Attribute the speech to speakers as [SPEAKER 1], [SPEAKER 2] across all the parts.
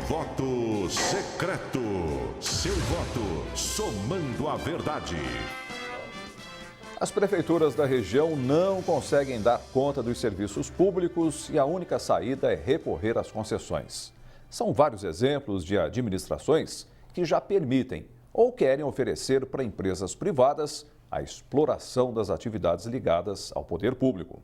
[SPEAKER 1] Voto secreto. Seu voto somando a verdade.
[SPEAKER 2] As prefeituras da região não conseguem dar conta dos serviços públicos e a única saída é recorrer às concessões. São vários exemplos de administrações que já permitem ou querem oferecer para empresas privadas a exploração das atividades ligadas ao poder público.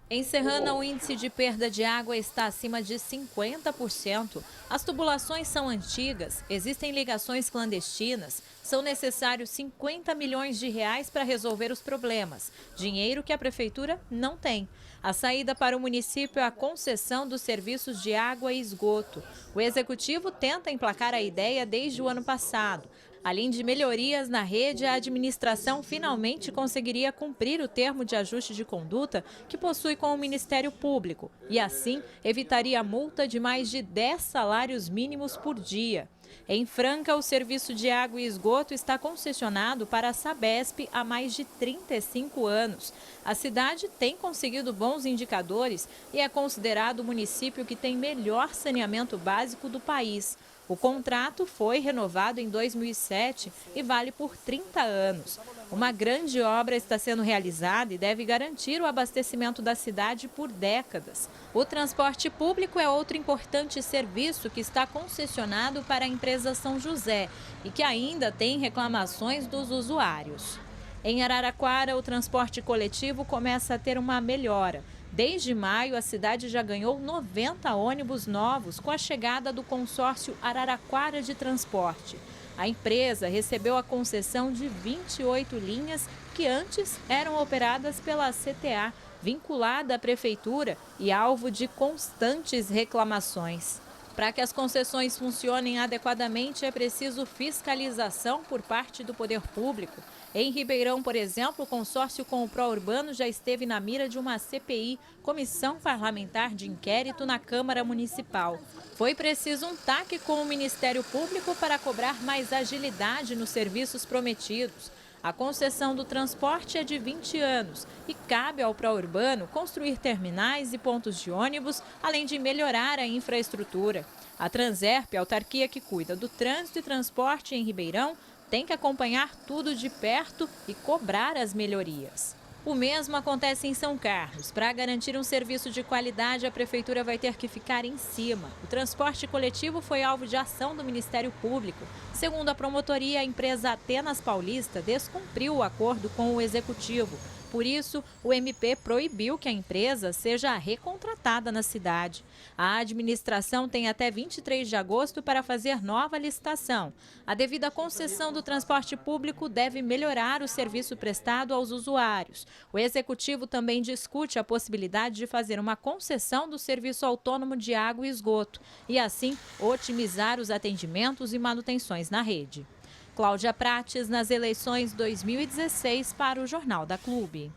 [SPEAKER 3] Em Serrana, o índice de perda de água está acima de 50%. As tubulações são antigas, existem ligações clandestinas, são necessários 50 milhões de reais para resolver os problemas, dinheiro que a prefeitura não tem. A saída para o município é a concessão dos serviços de água e esgoto. O executivo tenta emplacar a ideia desde o ano passado. Além de melhorias na rede, a administração finalmente conseguiria cumprir o termo de ajuste de conduta que possui com o Ministério Público e, assim, evitaria a multa de mais de 10 salários mínimos por dia. Em Franca, o serviço de água e esgoto está concessionado para a Sabesp há mais de 35 anos. A cidade tem conseguido bons indicadores e é considerado o município que tem melhor saneamento básico do país. O contrato foi renovado em 2007 e vale por 30 anos. Uma grande obra está sendo realizada e deve garantir o abastecimento da cidade por décadas. O transporte público é outro importante serviço que está concessionado para a empresa São José e que ainda tem reclamações dos usuários. Em Araraquara, o transporte coletivo começa a ter uma melhora. Desde maio, a cidade já ganhou 90 ônibus novos com a chegada do consórcio Araraquara de Transporte. A empresa recebeu a concessão de 28 linhas que antes eram operadas pela CTA, vinculada à prefeitura e alvo de constantes reclamações. Para que as concessões funcionem adequadamente, é preciso fiscalização por parte do poder público. Em Ribeirão, por exemplo, o consórcio com o Pró-Urbano já esteve na mira de uma CPI, Comissão Parlamentar de Inquérito, na Câmara Municipal. Foi preciso um TAC com o Ministério Público para cobrar mais agilidade nos serviços prometidos. A concessão do transporte é de 20 anos e cabe ao Pró-Urbano construir terminais e pontos de ônibus, além de melhorar a infraestrutura. A Transerp, a autarquia que cuida do trânsito e transporte em Ribeirão, tem que acompanhar tudo de perto e cobrar as melhorias. O mesmo acontece em São Carlos. Para garantir um serviço de qualidade, a prefeitura vai ter que ficar em cima. O transporte coletivo foi alvo de ação do Ministério Público. Segundo a promotoria, a empresa Atenas Paulista descumpriu o acordo com o executivo. Por isso, o MP proibiu que a empresa seja recontratada na cidade. A administração tem até 23 de agosto para fazer nova licitação. A devida concessão do transporte público deve melhorar o serviço prestado aos usuários. O executivo também discute a possibilidade de fazer uma concessão do serviço autônomo de água e esgoto e, assim, otimizar os atendimentos e manutenções na rede. Cláudia Prates, nas eleições 2016 para o Jornal da Clube.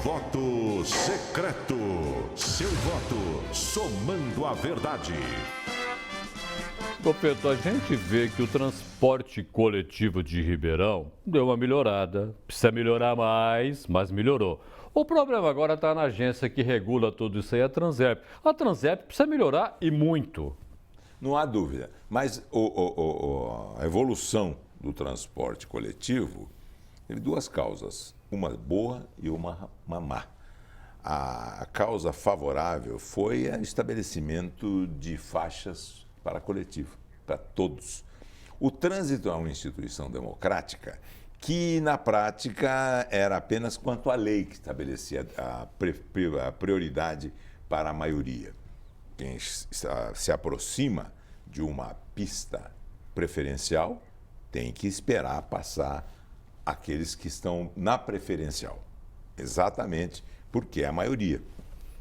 [SPEAKER 1] Voto secreto. Seu voto somando a verdade.
[SPEAKER 4] Gopeto, a gente vê que o transporte coletivo de Ribeirão deu uma melhorada. Precisa melhorar mais, mas melhorou. O problema agora está na agência que regula tudo isso aí, a Transerp. A Transerp precisa melhorar e muito.
[SPEAKER 5] Não há dúvida, mas a evolução do transporte coletivo teve duas causas, uma boa e uma má. A causa favorável foi o estabelecimento de faixas para coletivo, para todos. O trânsito é uma instituição democrática que, na prática, era apenas quanto à lei que estabelecia a prioridade para a maioria. Quem se aproxima de uma pista preferencial tem que esperar passar aqueles que estão na preferencial. Exatamente porque é a maioria.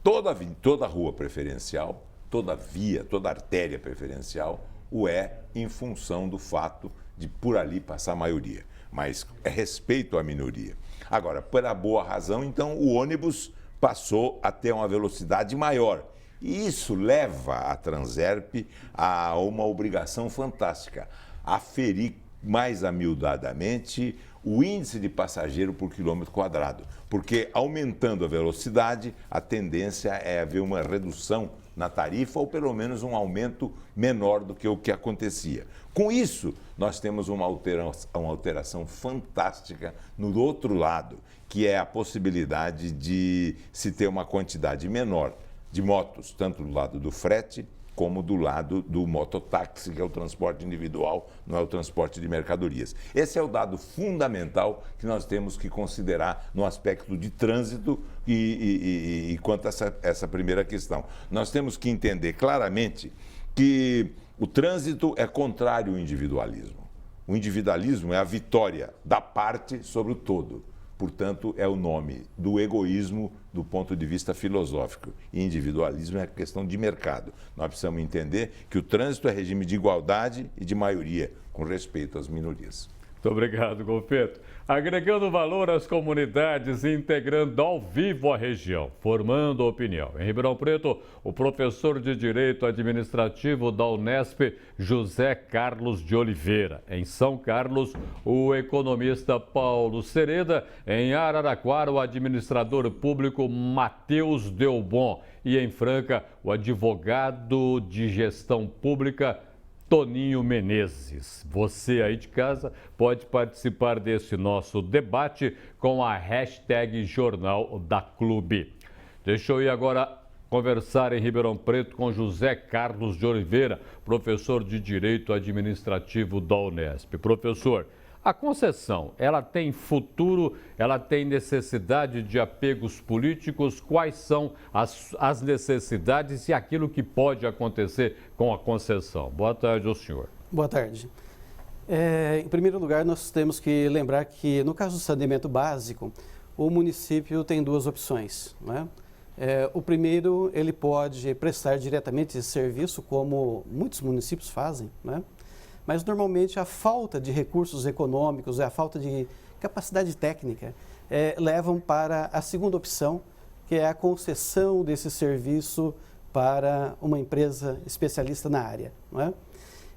[SPEAKER 5] Toda rua preferencial, toda via, toda artéria preferencial o é em função do fato de por ali passar a maioria. Mas é respeito à minoria. Agora, por a boa razão, então, o ônibus passou a ter uma velocidade maior. E isso leva a Transerp a uma obrigação fantástica, aferir mais amildadamente o índice de passageiro por quilômetro quadrado, porque aumentando a velocidade, a tendência é haver uma redução na tarifa ou pelo menos um aumento menor do que o que acontecia. Com isso, nós temos uma alteração fantástica no outro lado, que é a possibilidade de se ter uma quantidade menor de motos, tanto do lado do frete como do lado do mototáxi, que é o transporte individual, não é o transporte de mercadorias. Esse é o dado fundamental que nós temos que considerar no aspecto de trânsito e quanto a essa primeira questão. Nós temos que entender claramente que o trânsito é contrário ao individualismo. O individualismo é a vitória da parte sobre o todo. Portanto, é o nome do egoísmo do ponto de vista filosófico. E individualismo é questão de mercado. Nós precisamos entender que o trânsito é regime de igualdade e de maioria, com respeito às minorias.
[SPEAKER 4] Muito obrigado, Golfeto. Agregando valor às comunidades e integrando ao vivo a região, formando opinião. Em Ribeirão Preto, o professor de Direito Administrativo da Unesp, José Carlos de Oliveira. Em São Carlos, o economista Paulo Sereda. Em Araraquara, o administrador público Matheus Delbon. E em Franca, o advogado de gestão pública Toninho Menezes. Você aí de casa pode participar desse nosso debate com a hashtag Jornal da Clube. Deixa eu ir agora conversar em Ribeirão Preto com José Carlos de Oliveira, professor de Direito Administrativo da Unesp. Professor, a concessão, ela tem futuro, ela tem necessidade de apegos políticos? Quais são as necessidades e aquilo que pode acontecer com a concessão? Boa tarde ao senhor.
[SPEAKER 6] Boa tarde. Em primeiro lugar, nós temos que lembrar que, no caso do saneamento básico, o município tem duas opções, né? O primeiro, ele pode prestar diretamente esse serviço, como muitos municípios fazem, né? Mas, normalmente, a falta de recursos econômicos, a falta de capacidade técnica, levam para a segunda opção, que é a concessão desse serviço para uma empresa especialista na área, não é?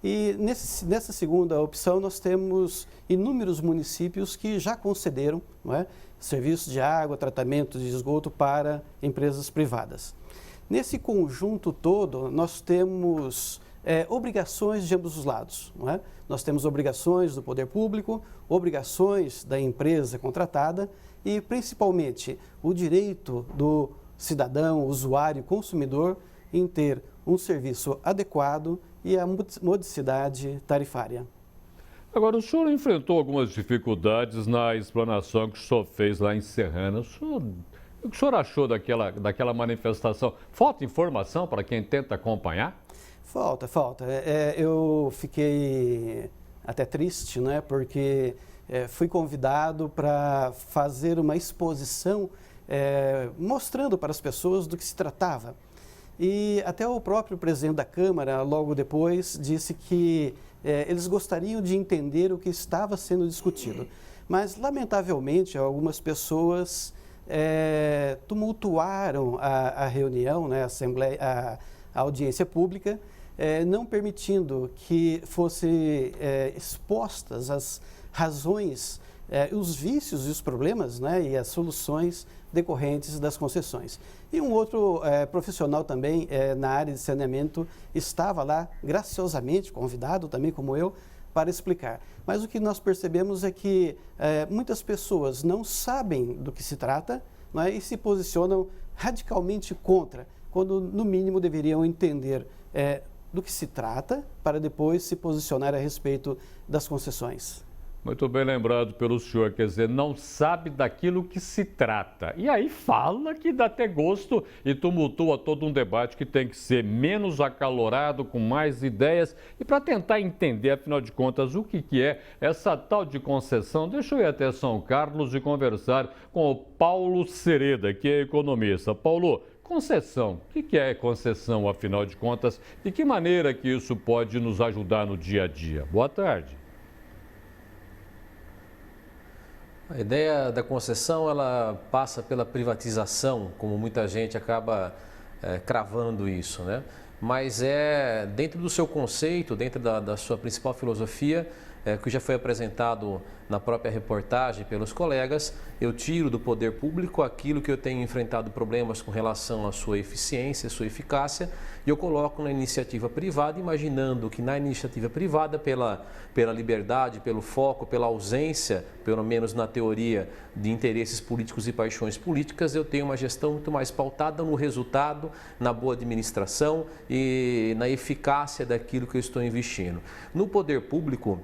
[SPEAKER 6] E nessa segunda opção, nós temos inúmeros municípios que já concederam, não é, serviços de água, tratamento de esgoto para empresas privadas. Nesse conjunto todo, nós temos obrigações de ambos os lados, não é? Nós temos obrigações do poder público, obrigações da empresa contratada e, principalmente, o direito do cidadão, usuário, consumidor em ter um serviço adequado e a modicidade tarifária.
[SPEAKER 4] Agora, o senhor enfrentou algumas dificuldades na explanação que o senhor fez lá em Serrana. O que o senhor achou daquela manifestação? Falta informação para quem tenta acompanhar?
[SPEAKER 6] Falta. Eu fiquei até triste, né? Porque fui convidado para fazer uma exposição mostrando para as pessoas do que se tratava. E até o próprio presidente da Câmara, logo depois, disse que eles gostariam de entender o que estava sendo discutido. Mas, lamentavelmente, algumas pessoas tumultuaram a reunião, né, a audiência pública, não permitindo que fossem expostas as razões, os vícios e os problemas, né, e as soluções decorrentes das concessões. E um outro profissional também na área de saneamento estava lá, graciosamente convidado, também como eu, para explicar. Mas o que nós percebemos é que muitas pessoas não sabem do que se trata, não é, e se posicionam radicalmente contra, quando no mínimo deveriam entender do que se trata, para depois se posicionar a respeito das concessões.
[SPEAKER 4] Muito bem lembrado pelo senhor, quer dizer, não sabe daquilo que se trata. E aí fala que dá até gosto e tumultua todo um debate que tem que ser menos acalorado, com mais ideias. E para tentar entender, afinal de contas, o que é essa tal de concessão, deixa eu ir até São Carlos e conversar com o Paulo Sereda, que é economista. Paulo, concessão, o que é concessão, afinal de contas? De que maneira que isso pode nos ajudar no dia a dia? Boa tarde.
[SPEAKER 7] A ideia da concessão, ela passa pela privatização, como muita gente acaba cravando isso, né? Mas dentro do seu conceito, dentro da sua principal filosofia, que já foi apresentado na própria reportagem pelos colegas, eu tiro do poder público aquilo que eu tenho enfrentado problemas com relação à sua eficiência, sua eficácia, e eu coloco na iniciativa privada, imaginando que na iniciativa privada, pela liberdade, pelo foco, pela ausência, pelo menos na teoria, de interesses políticos e paixões políticas, eu tenho uma gestão muito mais pautada no resultado, na boa administração e na eficácia daquilo que eu estou investindo. No poder público,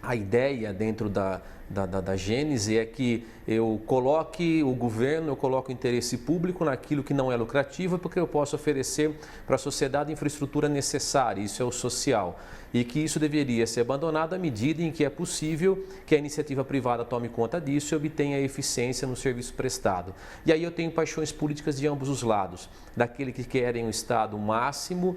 [SPEAKER 7] a ideia dentro da gênese é que eu coloque o governo, eu coloco o interesse público naquilo que não é lucrativo, porque eu posso oferecer para a sociedade a infraestrutura necessária, isso é o social. E que isso deveria ser abandonado à medida em que é possível que a iniciativa privada tome conta disso e obtenha eficiência no serviço prestado. E aí eu tenho paixões políticas de ambos os lados, daquele que querem o Estado máximo,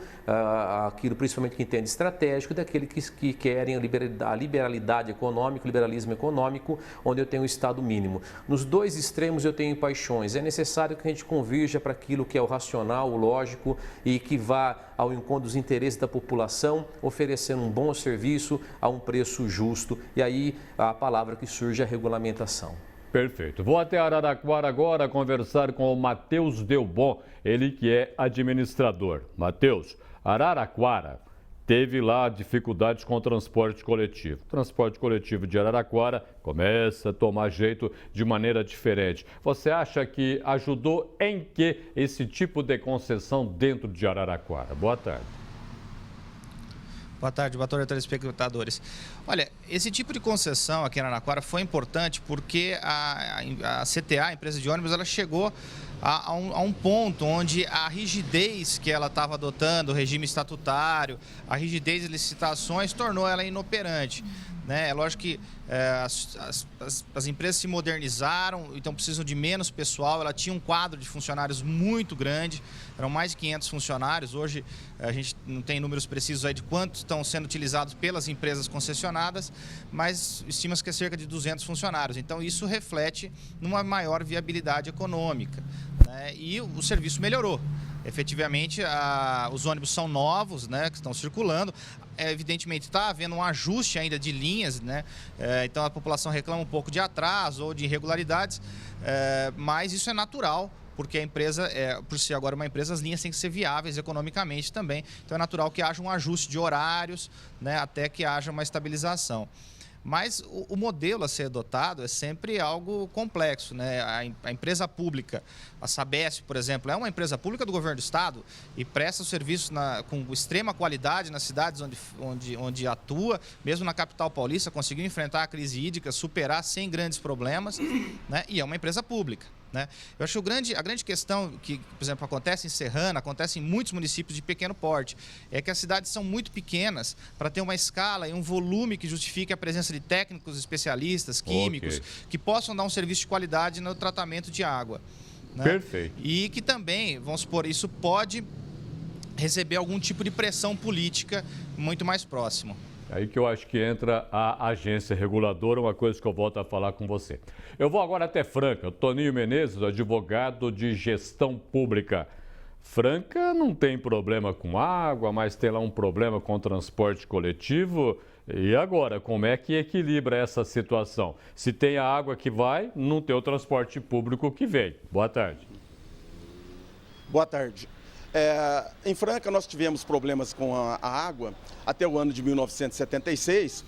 [SPEAKER 7] aquilo principalmente que entende estratégico, e daquele que querem a liberalidade econômica, o liberalismo econômico, onde eu tenho o Estado mínimo. Nos dois extremos eu tenho paixões. É necessário que a gente convirja para aquilo que é o racional, o lógico e que vá ao encontro dos interesses da população, oferecendo um bom serviço a um preço justo. E aí a palavra que surge é a regulamentação.
[SPEAKER 4] Perfeito. Vou até Araraquara agora conversar com o Matheus Delbon, ele que é administrador. Matheus, Araraquara teve lá dificuldades com o transporte coletivo. O transporte coletivo de Araraquara começa a tomar jeito de maneira diferente. Você acha que ajudou em que esse tipo de concessão dentro de Araraquara? Boa tarde.
[SPEAKER 8] Boa tarde, telespectadores. Olha, esse tipo de concessão aqui em Araraquara foi importante porque a CTA, a empresa de ônibus, ela chegou a um ponto onde a rigidez que ela estava adotando, o regime estatutário, a rigidez de licitações, tornou ela inoperante. Né? É lógico que as empresas se modernizaram, então precisam de menos pessoal. Ela tinha um quadro de funcionários muito grande, eram mais de 500 funcionários. Hoje a gente não tem números precisos aí de quantos estão sendo utilizados pelas empresas concessionadas, mas estima-se que é cerca de 200 funcionários. Então isso reflete numa maior viabilidade econômica, né? E o serviço melhorou. Efetivamente, os ônibus são novos, né, que estão circulando. Evidentemente, está havendo um ajuste ainda de linhas, né? Então a população reclama um pouco de atraso ou de irregularidades, mas isso é natural, porque a empresa, por ser agora uma empresa, as linhas têm que ser viáveis economicamente também. Então é natural que haja um ajuste de horários, né, até que haja uma estabilização. Mas o modelo a ser adotado é sempre algo complexo, né? A empresa pública, a Sabesp, por exemplo, é uma empresa pública do governo do estado e presta o serviço com extrema qualidade nas cidades onde atua, mesmo na capital paulista, conseguiu enfrentar a crise hídrica, superar sem grandes problemas, né? E é uma empresa pública. Né? Eu acho que a grande questão que, por exemplo, acontece em Serrana, acontece em muitos municípios de pequeno porte, é que as cidades são muito pequenas para ter uma escala e um volume que justifique a presença de técnicos especialistas, químicos, que possam dar um serviço de qualidade no tratamento de água. Né?
[SPEAKER 4] Perfeito.
[SPEAKER 8] E que também, vamos supor, isso pode receber algum tipo de pressão política muito mais próximo.
[SPEAKER 4] Aí que eu acho que entra a agência reguladora, uma coisa que eu volto a falar com você. Eu vou agora até Franca. Toninho Menezes, advogado de gestão pública. Franca não tem problema com água, mas tem lá um problema com o transporte coletivo. E agora, como é que equilibra essa situação? Se tem a água que vai, não tem o transporte público que vem. Boa tarde.
[SPEAKER 9] Boa tarde. Em Franca, nós tivemos problemas com a água até o ano de 1976,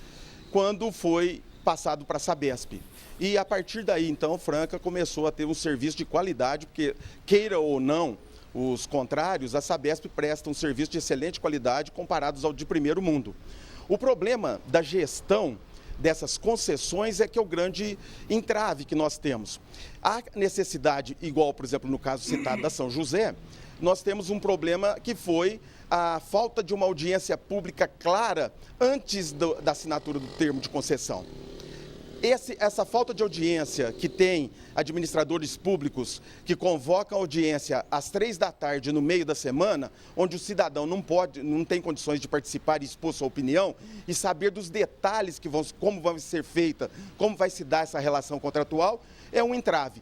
[SPEAKER 9] quando foi passado para a Sabesp. E a partir daí, então, Franca começou a ter um serviço de qualidade, porque, queira ou não, os contrários, a Sabesp presta um serviço de excelente qualidade comparados ao de primeiro mundo. O problema da gestão dessas concessões é que é o grande entrave que nós temos. A necessidade, igual, por exemplo, no caso citado da São José, nós temos um problema que foi a falta de uma audiência pública clara antes da assinatura do termo de concessão. Essa falta de audiência que tem administradores públicos que convocam audiência às 3 da tarde no meio da semana, onde o cidadão não tem condições de participar e expor sua opinião e saber dos detalhes como vai ser feita, como vai se dar essa relação contratual, é um entrave.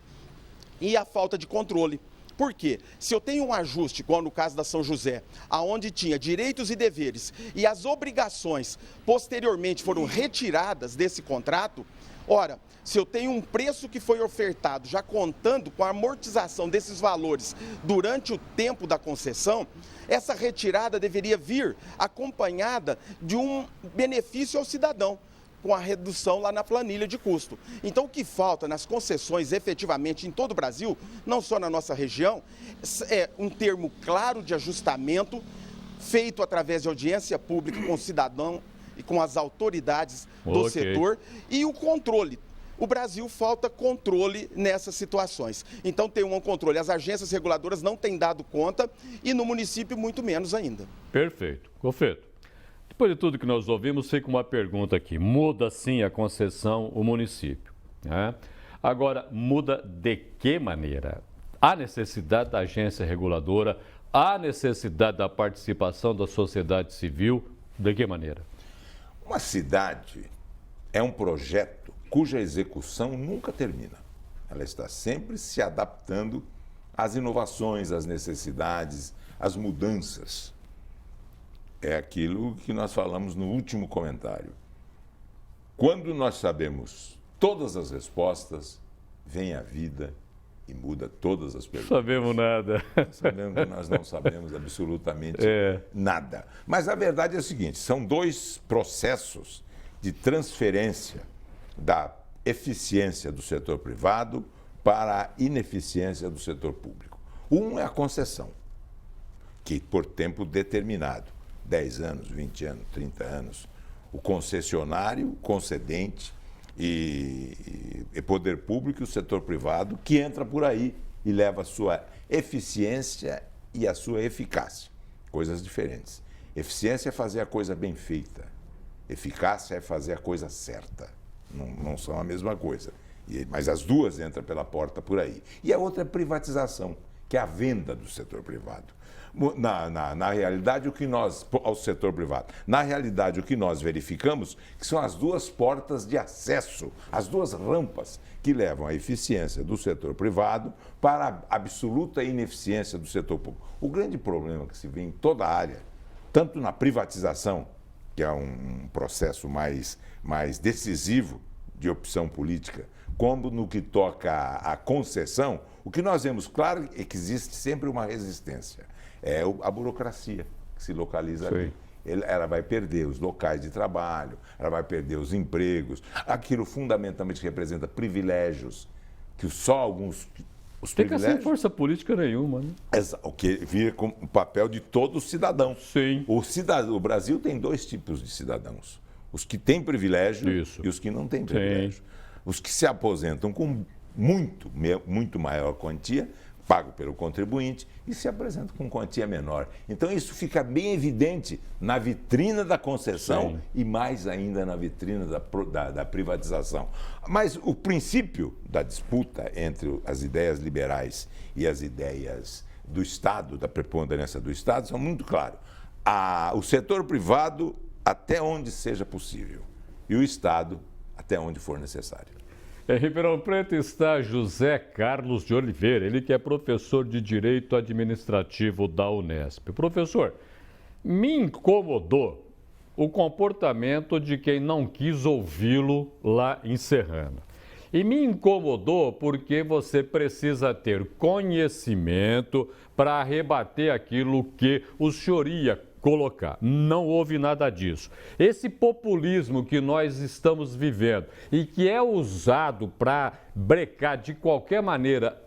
[SPEAKER 9] E a falta de controle. Por quê? Se eu tenho um ajuste, igual no caso da São José, aonde tinha direitos e deveres e as obrigações posteriormente foram retiradas desse contrato, ora, se eu tenho um preço que foi ofertado já contando com a amortização desses valores durante o tempo da concessão, essa retirada deveria vir acompanhada de um benefício ao cidadão, com a redução lá na planilha de custo. Então, o que falta nas concessões, efetivamente, em todo o Brasil, não só na nossa região, é um termo claro de ajustamento, feito através de audiência pública com o cidadão e com as autoridades do setor, e o controle. O Brasil falta controle nessas situações. Então, tem um controle. As agências reguladoras não têm dado conta e no município muito menos ainda.
[SPEAKER 4] Perfeito. Confeito. Depois de tudo que nós ouvimos, fica uma pergunta aqui. Muda sim a concessão o município, né? Agora, muda de que maneira? Há necessidade da agência reguladora? Há necessidade da participação da sociedade civil? De que maneira?
[SPEAKER 5] Uma cidade é um projeto cuja execução nunca termina. Ela está sempre se adaptando às inovações, às necessidades, às mudanças. É aquilo que nós falamos no último comentário. Quando nós sabemos todas as respostas, vem a vida e muda todas as perguntas.
[SPEAKER 4] Sabemos nada.
[SPEAKER 5] Sabemos que nós não sabemos absolutamente nada. Mas a verdade é a seguinte, são dois processos de transferência da eficiência do setor privado para a ineficiência do setor público. Um é a concessão, que por tempo determinado, 10 anos, 20 anos, 30 anos, o concessionário, concedente e poder público e o setor privado que entra por aí e leva a sua eficiência e a sua eficácia. Coisas diferentes. Eficiência é fazer a coisa bem feita. Eficácia é fazer a coisa certa. Não são a mesma coisa. Mas as duas entram pela porta por aí. E a outra é privatização, que é a venda do setor privado. Na realidade, o que nós, ao setor privado, na realidade, o que nós verificamos que são as duas portas de acesso, as duas rampas que levam a eficiência do setor privado para a absoluta ineficiência do setor público. O grande problema que se vê em toda a área, tanto na privatização, que é um processo mais decisivo de opção política, como no que toca à concessão, o que nós vemos, claro, é que existe sempre uma resistência. É a burocracia que se localiza ali. Ela vai perder os locais de trabalho, ela vai perder os empregos. Aquilo fundamentalmente representa privilégios, que só alguns... Os
[SPEAKER 4] Fica sem força política nenhuma, né?
[SPEAKER 5] O que vira com o papel de todo cidadão.
[SPEAKER 4] Sim.
[SPEAKER 5] O Brasil tem dois tipos de cidadãos. Os que têm privilégio e os que não têm privilégio. Sim. Os que se aposentam com muito maior quantia, pago pelo contribuinte, e se apresentam com quantia menor. Então isso fica bem evidente na vitrina da concessão e mais ainda na vitrina da privatização. Mas o princípio da disputa entre as ideias liberais e as ideias do Estado, da preponderância do Estado, são muito claros. O setor privado até onde seja possível e o Estado até onde for necessário.
[SPEAKER 4] Em Ribeirão Preto está José Carlos de Oliveira, ele que é professor de Direito Administrativo da Unesp. Professor, me incomodou o comportamento de quem não quis ouvi-lo lá em Serrana. E me incomodou porque você precisa ter conhecimento para rebater aquilo que o senhor ia colocar. Não houve nada disso. Esse populismo que nós estamos vivendo e que é usado para brecar de qualquer maneira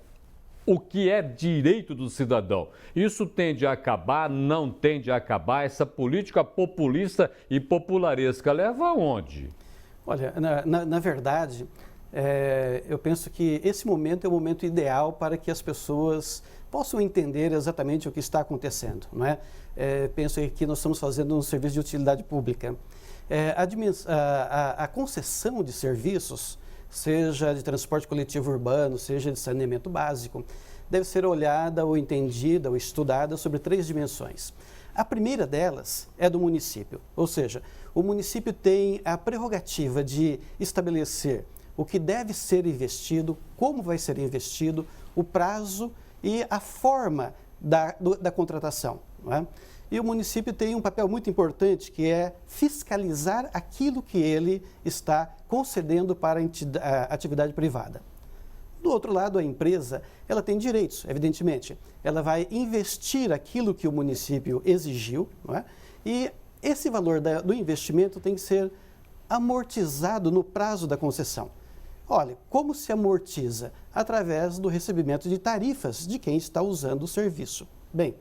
[SPEAKER 4] o que é direito do cidadão, isso tende a acabar, não tende a acabar? Essa política populista e popularesca leva aonde?
[SPEAKER 6] Olha, na verdade, eu penso que esse momento é o momento ideal para que as pessoas possam entender exatamente o que está acontecendo, não é? Penso que nós estamos fazendo um serviço de utilidade pública. A concessão de serviços, seja de transporte coletivo urbano, seja de saneamento básico, deve ser olhada ou entendida ou estudada sobre 3 dimensões. A primeira delas é do município, ou seja, o município tem a prerrogativa de estabelecer o que deve ser investido, como vai ser investido, o prazo e a forma da contratação. Não é? E o município tem um papel muito importante, que é fiscalizar aquilo que ele está concedendo para a atividade privada. Do outro lado, a empresa, ela tem direitos, evidentemente. Ela vai investir aquilo que o município exigiu, não é? E esse valor do investimento tem que ser amortizado no prazo da concessão. Olha, como se amortiza? Através do recebimento de tarifas de quem está usando o serviço. Bem,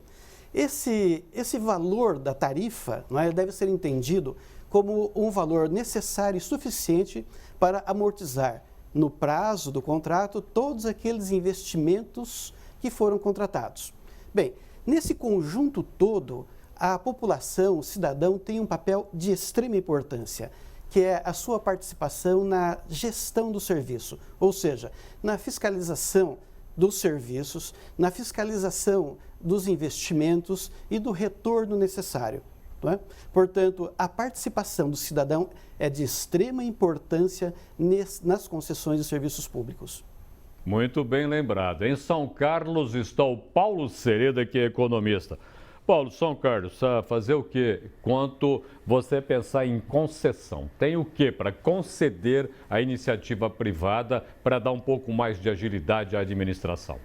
[SPEAKER 6] esse valor da tarifa, não é, deve ser entendido como um valor necessário e suficiente para amortizar no prazo do contrato todos aqueles investimentos que foram contratados. Bem, nesse conjunto todo, a população, o cidadão, tem um papel de extrema importância, que é a sua participação na gestão do serviço, ou seja, na fiscalização dos serviços, na fiscalização dos investimentos e do retorno necessário. Não é? Portanto, a participação do cidadão é de extrema importância nas concessões de serviços públicos.
[SPEAKER 4] Muito bem lembrado. Em São Carlos está o Paulo Sereda, que é economista. Paulo, São Carlos, fazer o quê? Quanto você pensar em concessão? Tem o quê para conceder à iniciativa privada para dar um pouco mais de agilidade à administração?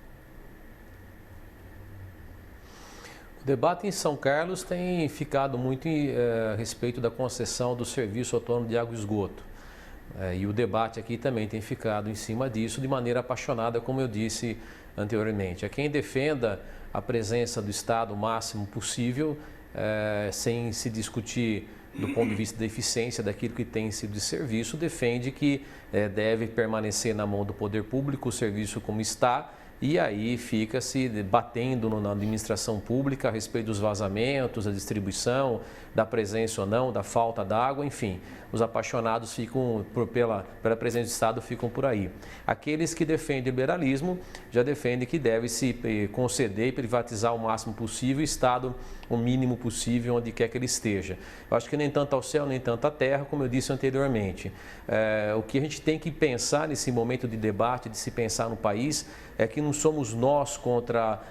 [SPEAKER 7] O debate em São Carlos tem ficado muito a respeito da concessão do serviço autônomo de água e esgoto. E o debate aqui também tem ficado em cima disso de maneira apaixonada, como eu disse anteriormente. É quem defenda a presença do Estado o máximo possível, sem se discutir do ponto de vista da eficiência daquilo que tem sido de serviço, defende que deve permanecer na mão do poder público o serviço como está, e aí fica se batendo na administração pública a respeito dos vazamentos, da distribuição, da presença ou não, da falta d'água, enfim. Os apaixonados ficam pela presença do Estado ficam por aí. Aqueles que defendem o liberalismo já defendem que deve se conceder e privatizar o máximo possível o Estado o mínimo possível onde quer que ele esteja. Eu acho que nem tanto ao céu, nem tanto à terra, como eu disse anteriormente. O que a gente tem que pensar nesse momento de debate, de se pensar no país, é que não somos nós contra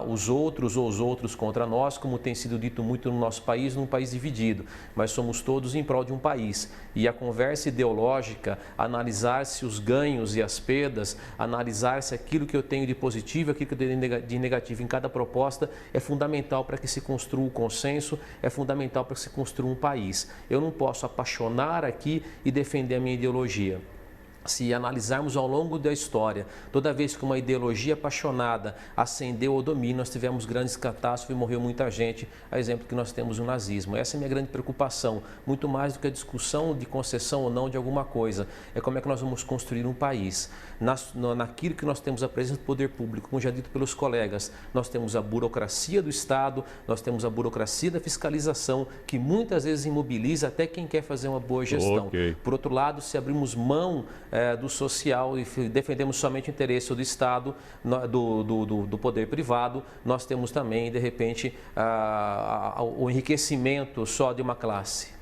[SPEAKER 7] os outros ou os outros contra nós, como tem sido dito muito no nosso país, num país dividido, mas somos todos em prol de um país. E a conversa ideológica, analisar-se os ganhos e as perdas, analisar-se aquilo que eu tenho de positivo, aquilo que eu tenho de negativo em cada proposta, é fundamental para que se construa o consenso, é fundamental para que se construa um país. Eu não posso apaixonar aqui e defender a minha ideologia. Se analisarmos ao longo da história, toda vez que uma ideologia apaixonada ascendeu ao domínio, nós tivemos grandes catástrofes e morreu muita gente, a exemplo que nós temos no nazismo. Essa é a minha grande preocupação, muito mais do que a discussão de concessão ou não de alguma coisa. É como é que nós vamos construir um país. Naquilo que nós temos a presença do poder público, como já dito pelos colegas, nós temos a burocracia do Estado, nós temos a burocracia da fiscalização, que muitas vezes imobiliza até quem quer fazer uma boa gestão. Okay. Por outro lado, se abrimos mão do social e defendemos somente o interesse do Estado, do poder privado, nós temos também, de repente, o enriquecimento só de uma classe.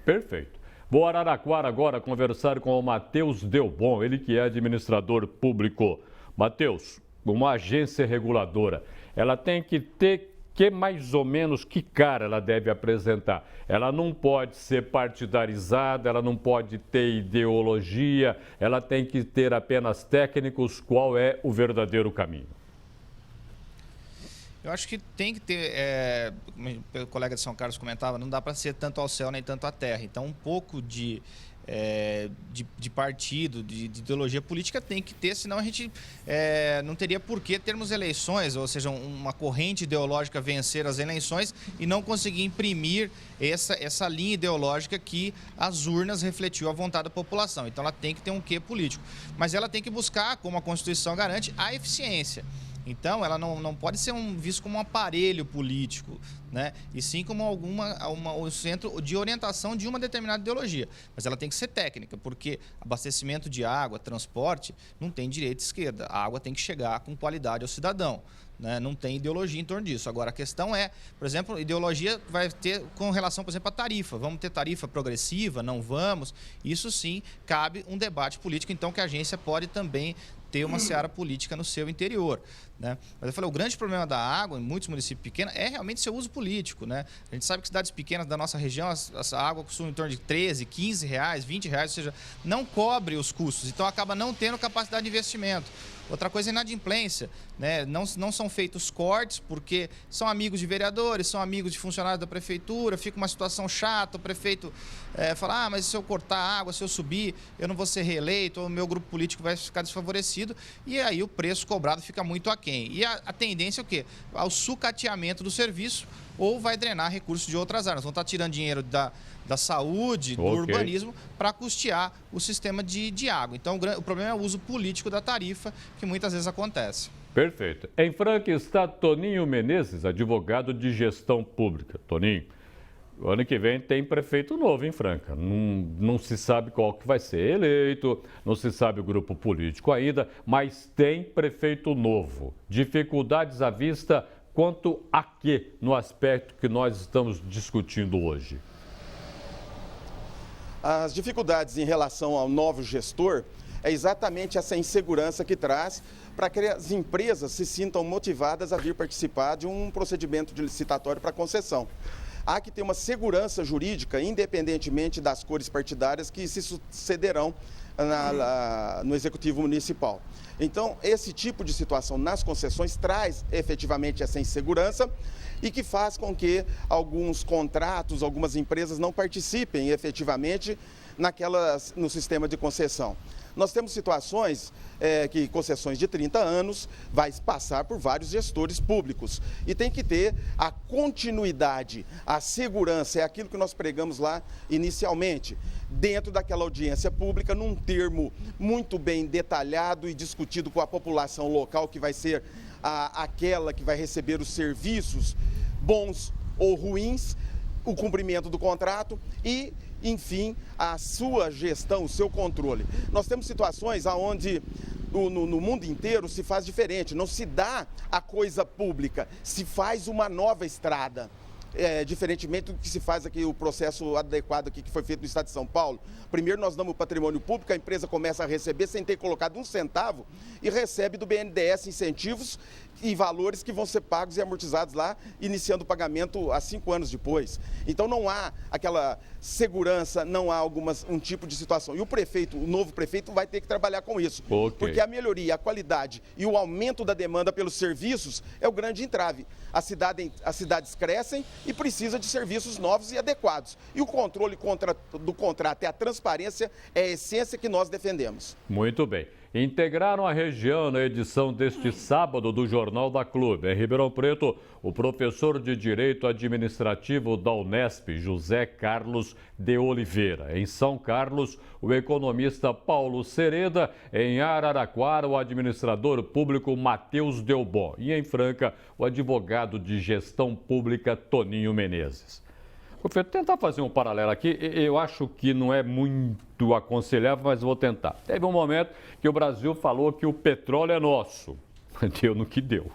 [SPEAKER 4] Perfeito. Vou a Araraquara agora conversar com o Matheus Delbon, ele que é administrador público. Matheus, uma agência reguladora, ela tem que ter mais ou menos que cara ela deve apresentar. Ela não pode ser partidarizada, ela não pode ter ideologia, ela tem que ter apenas técnicos. Qual é o verdadeiro caminho?
[SPEAKER 8] Eu acho que tem que ter, o colega de São Carlos comentava, não dá para ser tanto ao céu nem tanto à terra. Então, um pouco de partido, de ideologia política tem que ter, senão a gente não teria por que termos eleições, ou seja, uma corrente ideológica vencer as eleições e não conseguir imprimir essa linha ideológica que as urnas refletiu a vontade da população. Então ela tem que ter um quê político, mas ela tem que buscar, como a Constituição garante, a eficiência. Então, ela não pode ser visto como um aparelho político, né? E sim como um centro de orientação de uma determinada ideologia. Mas ela tem que ser técnica, porque abastecimento de água, transporte, não tem direita e esquerda. A água tem que chegar com qualidade ao cidadão, né? Não tem ideologia em torno disso. Agora, a questão é, por exemplo, ideologia vai ter com relação, por exemplo, à tarifa. Vamos ter tarifa progressiva? Não vamos? Isso sim, cabe um debate político, então, que a agência pode também ter uma seara política no seu interior, né? Mas eu falei, o grande problema da água em muitos municípios pequenos é realmente seu uso político, né? A gente sabe que cidades pequenas da nossa região, a água custa em torno de 13, 15 reais, 20 reais, ou seja, não cobre os custos, então acaba não tendo capacidade de investimento. Outra coisa é inadimplência, né? Não são feitos cortes porque são amigos de vereadores, são amigos de funcionários da prefeitura, fica uma situação chata, o prefeito fala, mas se eu cortar a água, se eu subir, eu não vou ser reeleito, ou o meu grupo político vai ficar desfavorecido, e aí o preço cobrado fica muito aquém. E a tendência é o quê? Ao sucateamento do serviço, ou vai drenar recursos de outras áreas. Vão estar tirando dinheiro da saúde, do urbanismo, para custear o sistema de água. Então, o problema é o uso político da tarifa, que muitas vezes acontece.
[SPEAKER 4] Perfeito. Em Franca está Toninho Menezes, advogado de gestão pública. Toninho, o ano que vem tem prefeito novo em Franca. Não se sabe qual que vai ser eleito, não se sabe o grupo político ainda, mas tem prefeito novo. Dificuldades à vista quanto a quê no aspecto que nós estamos discutindo hoje?
[SPEAKER 9] As dificuldades em relação ao novo gestor é exatamente essa insegurança que traz para que as empresas se sintam motivadas a vir participar de um procedimento de licitatório para concessão. Há que ter uma segurança jurídica, independentemente das cores partidárias que se sucederão no Executivo Municipal. Então, esse tipo de situação nas concessões traz efetivamente essa insegurança e que faz com que alguns contratos, algumas empresas não participem efetivamente no sistema de concessão. Nós temos situações que concessões de 30 anos vai passar por vários gestores públicos e tem que ter a continuidade, a segurança, é aquilo que nós pregamos lá inicialmente, dentro daquela audiência pública, num termo muito bem detalhado e discutido com a população local, que vai ser aquela que vai receber os serviços bons ou ruins, o cumprimento do contrato e, enfim, a sua gestão, o seu controle. Nós temos situações onde no mundo inteiro se faz diferente, não se dá a coisa pública, se faz uma nova estrada. Diferentemente do que se faz aqui, o processo adequado aqui que foi feito no estado de São Paulo. Primeiro nós damos o patrimônio público, a empresa começa a receber sem ter colocado um centavo e recebe do BNDES incentivos e valores que vão ser pagos e amortizados lá, iniciando o pagamento há 5 anos depois. Então não há aquela segurança, não há um tipo de situação. E o novo prefeito vai ter que trabalhar com isso. Porque a melhoria, a qualidade e o aumento da demanda pelos serviços é o grande entrave. As cidades crescem e precisam de serviços novos e adequados. E o controle do contrato e a transparência é a essência que nós defendemos.
[SPEAKER 4] Muito bem. Integraram a região na edição deste sábado do Jornal da Clube. Em Ribeirão Preto, o professor de Direito Administrativo da Unesp, José Carlos de Oliveira. Em São Carlos, o economista Paulo Sereda. Em Araraquara, o administrador público Matheus Delbon. E em Franca, o advogado de gestão pública Toninho Menezes. Vou tentar fazer um paralelo aqui, eu acho que não é muito aconselhável, mas vou tentar. Teve um momento que o Brasil falou que o petróleo é nosso, deu no que deu.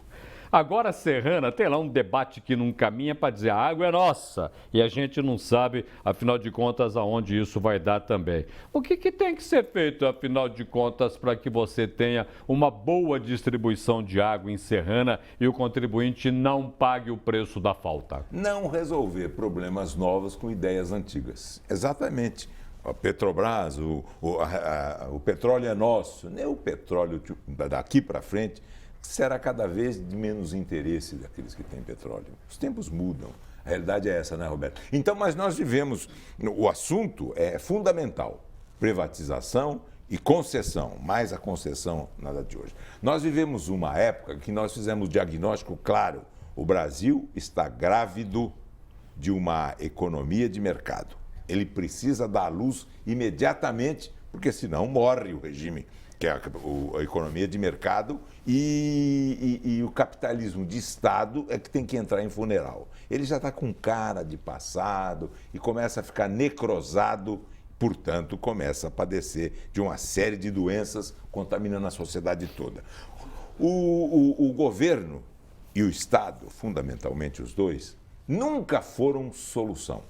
[SPEAKER 4] Agora a Serrana tem lá um debate que não caminha para dizer a água é nossa e a gente não sabe, afinal de contas, aonde isso vai dar também. O que tem que ser feito, afinal de contas, para que você tenha uma boa distribuição de água em Serrana e o contribuinte não pague o preço da falta?
[SPEAKER 5] Não resolver problemas novos com ideias antigas. Exatamente. A Petrobras, o petróleo é nosso. Nem o petróleo daqui para frente será cada vez de menos interesse daqueles que têm petróleo. Os tempos mudam. A realidade é essa, né, Roberto? Então, mas nós vivemos, o assunto é fundamental, privatização e concessão, mais a concessão nada de hoje. Nós vivemos uma época que nós fizemos diagnóstico claro, o Brasil está grávido de uma economia de mercado. Ele precisa dar luz imediatamente, porque senão morre o regime, que é a economia de mercado, e o capitalismo de Estado é que tem que entrar em funeral. Ele já está com cara de passado e começa a ficar necrosado, portanto, começa a padecer de uma série de doenças contaminando a sociedade toda. O governo e o Estado, fundamentalmente os dois, nunca foram solução,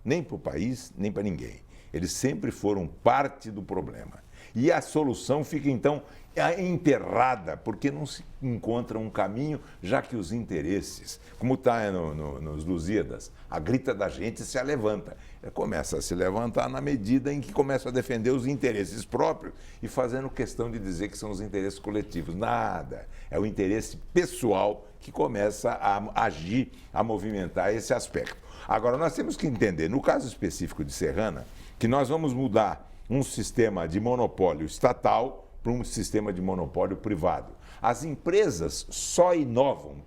[SPEAKER 5] nem para o país, nem para ninguém. Eles sempre foram parte do problema. E a solução fica, então, enterrada, porque não se encontra um caminho, já que os interesses, como está nos Lusíadas, a grita da gente se levanta. Ela começa a se levantar na medida em que começa a defender os interesses próprios e fazendo questão de dizer que são os interesses coletivos. Nada. É o interesse pessoal que começa a agir, a movimentar esse aspecto. Agora, nós temos que entender, no caso específico de Serrana, que nós vamos mudar um sistema de monopólio estatal para um sistema de monopólio privado. As empresas só inovam,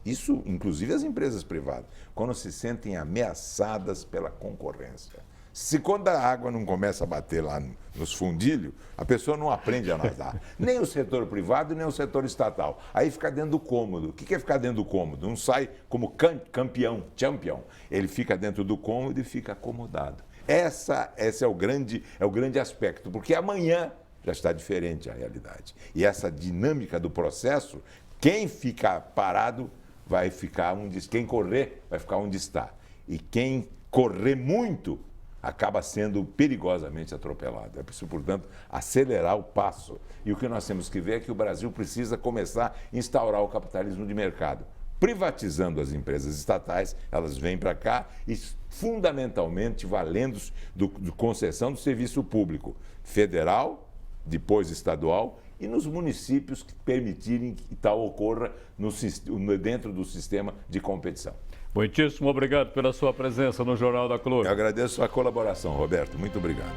[SPEAKER 5] isso inclusive as empresas privadas, quando se sentem ameaçadas pela concorrência. Se quando a água não começa a bater lá nos fundilhos, a pessoa não aprende a nadar. Nem o setor privado, nem o setor estatal. Aí fica dentro do cômodo. O que é ficar dentro do cômodo? Não sai como campeão, champion. Ele fica dentro do cômodo e fica acomodado. Esse é o grande aspecto, porque amanhã já está diferente a realidade. E essa dinâmica do processo, quem ficar parado vai ficar quem correr vai ficar onde está. E quem correr muito acaba sendo perigosamente atropelado. É preciso, portanto, acelerar o passo. E o que nós temos que ver é que o Brasil precisa começar a instaurar o capitalismo de mercado. Privatizando as empresas estatais, elas vêm para cá e fundamentalmente valendo-se de concessão do serviço público federal, depois estadual, e nos municípios que permitirem que tal ocorra dentro do sistema de competição.
[SPEAKER 4] Muitíssimo obrigado pela sua presença no Jornal da Clube.
[SPEAKER 5] Eu agradeço a colaboração, Roberto. Muito obrigado.